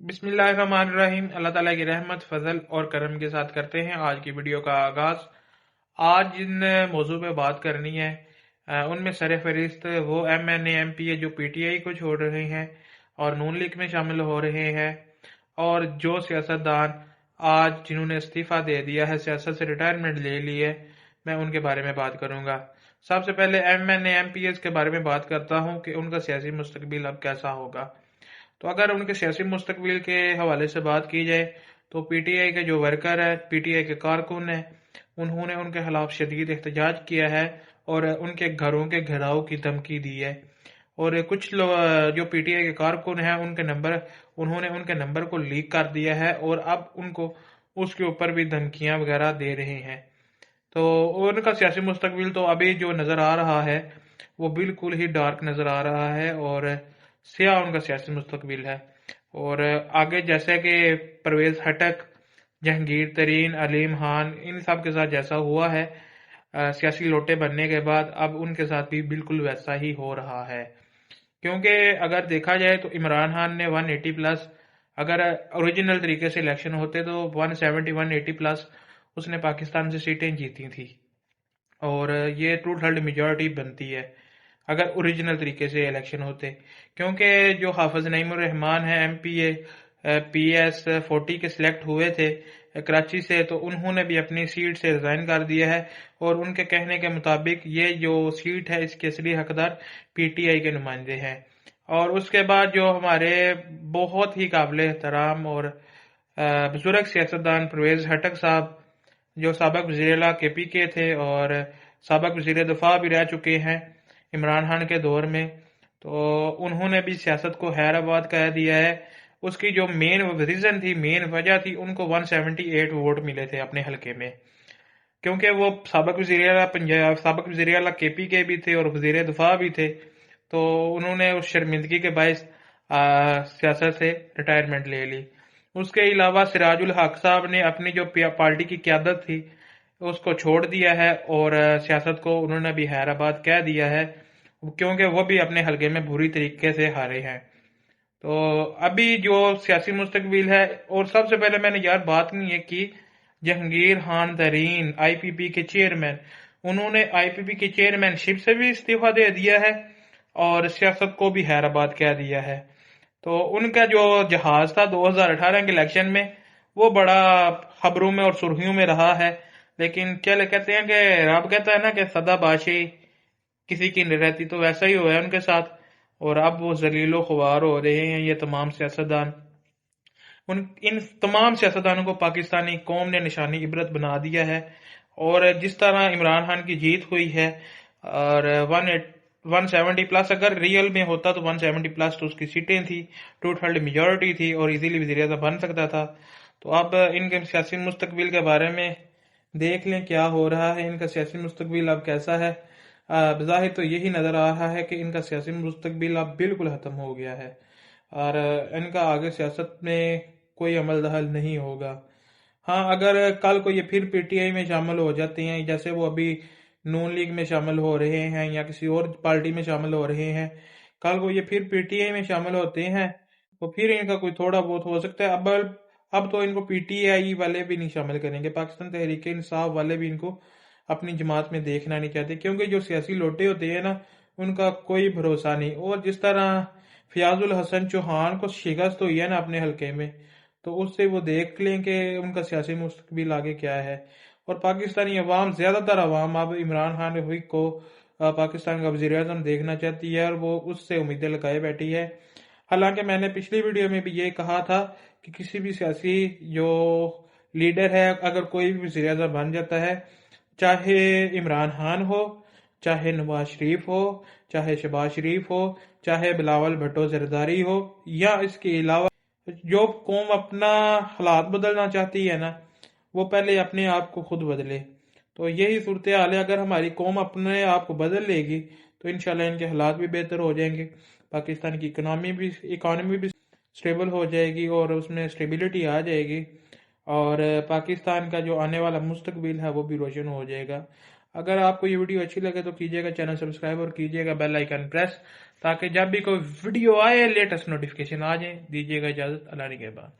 बिस्मिल्लाहिर्रहमानिर्रहीम। अल्लाह ताला की रहमत, फजल और करम के साथ करते हैं आज की वीडियो का आगाज। आज जिन मौजू पे बात करनी है उनमें सर फहरिस्त वो MNA MPA जो PTI को छोड़ रहे हैं और नून लीग में शामिल हो रहे हैं, और जो सियासतदान आज जिन्होंने इस्तीफ़ा दे दिया है, सियासत से रिटायरमेंट ले ली है, मैं उनके बारे में बात करूंगा। सबसे पहले MNA MPA के बारे में बात करता हूं कि उनका सियासी मुस्तकबिल अब कैसा होगा। तो अगर उनके सियासी मुस्तकबिल के हवाले से बात की जाए तो PTI के जो वर्कर है, PTI के कारकुन है, उन्होंने उनके खिलाफ शदीद एहतजाज किया है और उनके घरों के घेराव की धमकी दी है। और कुछ लोग जो PTI के कारकुन हैं उन्होंने उनके नंबर को लीक कर दिया है और अब उनको उसके ऊपर भी धमकियां वगैरह दे रहे हैं। तो उनका सियासी मुस्तकबिल तो अभी जो नज़र आ रहा है वो बिल्कुल ही डार्क नज़र आ रहा है और सियाह उनका सियासी मुस्तकबिल है। और आगे जैसे कि परवेज हटक, जहांगीर तरीन, अलीम खान, इन सब के साथ जैसा हुआ है सियासी लोटे बनने के बाद, अब उनके साथ भी बिल्कुल वैसा ही हो रहा है। क्योंकि अगर देखा जाए तो इमरान खान ने 180 प्लस, अगर ओरिजिनल तरीके से इलेक्शन होते तो 170 180 प्लस उसने पाकिस्तान से सीटें जीती थी और ये टू थर्ड मेजॉरिटी बनती है अगर ओरिजिनल तरीके से इलेक्शन होते। क्योंकि जो हाफिज नईमुर रहमान है MPA PS 40 के सिलेक्ट हुए थे कराची से, तो उन्होंने भी अपनी सीट से रिजाइन कर दिया है और उनके कहने के मुताबिक ये जो सीट है इसके असली हकदार PTI के नुमाइंदे हैं। और उसके बाद जो हमारे बहुत ही काबिल एहतराम और बुजुर्ग सियासतदान परवेज हटक साहब, जो सबक वज़ीर-ए-आला KP के थे और सबक वज़ीर दफा भी रह चुके हैं इमरान खान के दौर में, तो उन्होंने भी सियासत को हैराबाद कह दिया है। उसकी जो मेन रीजन थी, मेन वजह थी, उनको 178 वोट मिले थे अपने हलके में, क्योंकि वो सबक वज़ीर-ए-आला पंजाब, सबक वज़ीर-ए-आला KP के भी थे और वज़ीर दफा भी थे। तो उन्होंने उस शर्मिंदगी के बायस सियासत से रिटायरमेंट ले ली। उसके अलावा सिराजुल हक साहब ने अपनी जो पार्टी की क़यादत थी उसको छोड़ दिया है और सियासत को उन्होंने भी हैराबाद कह दिया है, क्योंकि वो भी अपने हलके में बुरी तरीके से हारे हैं। तो अभी जो सियासी मुस्तकबिल है, और सबसे पहले मैंने यार बात नहीं है कि जहांगीर खान तरीन IPP के चेयरमैन, उन्होंने IPP की चेयरमैनशिप से भी इस्तीफा दे दिया है और सियासत को भी हैराबाद कह दिया है। तो उनका जो जहाज था 2018 के इलेक्शन में वो बड़ा खबरों में और सुर्खियों में रहा है, लेकिन क्या कहते हैं कि रब कहता है ना कि सदा बादशाही किसी की नहीं रहती, तो वैसा ही हुआ है उनके साथ। और अब वो जलीलो ख्वार हो रहे हैं ये तमाम सियासतदान। इन तमाम सियासतदानों को पाकिस्तानी कौम ने निशानी इबरत बना दिया है। और जिस तरह इमरान खान की जीत हुई है और 170 प्लस, अगर रियल में होता तो 170 प्लस तो उसकी सीटें थी, टू थर्ड मेजॉरिटी थी और इजीली वज़ीर बन सकता था। तो अब इनके सियासी मुस्तकबिल के बारे में देख लें क्या हो रहा है, इनका सियासी मुस्तकबिल अब कैसा है। बज़ाहिर तो यही नज़र आ रहा है कि इनका सियासी मुस्तकबिल अब बिल्कुल ख़त्म हो गया है और इनका आगे सियासत में कोई अमल दखल नहीं होगा। हाँ, अगर कल को ये फिर PTI में शामिल हो जाते हैं, जैसे वो अभी नून लीग में शामिल हो रहे हैं या किसी और पार्टी में शामिल हो रहे हैं, कल को ये फिर PTI में शामिल होते हैं तो फिर इनका कोई थोड़ा बहुत हो सकता है। अब तो इनको PTI वाले भी नहीं शामिल करेंगे, पाकिस्तान तहरीक इंसाफ वाले भी इनको अपनी जमात में देखना नहीं चाहते, क्योंकि जो सियासी लोटे होते हैं ना उनका कोई भरोसा नहीं। और जिस तरह फयाजुल हसन चौहान को शिकस्त हुई है ना अपने हलके में, तो उससे वो देख लें कि उनका सियासी मुस्तकबिल आगे क्या है। और पाकिस्तानी अवाम, ज़्यादातर अवाम अब इमरान खान को पाकिस्तान का वज़ीर आज़म देखना चाहती है और वो उससे उम्मीदें लगाए बैठी है। हालांकि मैंने पिछली वीडियो में भी ये कहा था कि किसी भी सियासी जो लीडर है, अगर कोई भी वज़ीर आज़म बन जाता है, चाहे इमरान खान हो, चाहे नवाज शरीफ हो, चाहे शहबाज शरीफ हो, चाहे बिलावल भुट्टो जरदारी हो, या इसके अलावा जो कौम अपना हालात बदलना चाहती है ना, वो पहले अपने आप को खुद बदले। तो यही सूरत हाल है। अगर हमारी कौम अपने आप को बदल लेगी तो इंशाल्लाह इनके हालात भी बेहतर हो जाएंगे, पाकिस्तान की इकानमी भी स्टेबल हो जाएगी और उसमें स्टेबिलिटी आ जाएगी और पाकिस्तान का जो आने वाला मुस्तकबिल है वो भी रोशन हो जाएगा। اگر آپ کو یہ ویڈیو اچھی لگے تو کیجیے گا چینل سبسکرائب اور کیجیے گا بیل آئیکن پریس، تاکہ جب بھی کوئی ویڈیو آئے لیٹسٹ نوٹیفیکیشن آ جائیں۔ دیجیے گا اجازت، اللہ نگہبان۔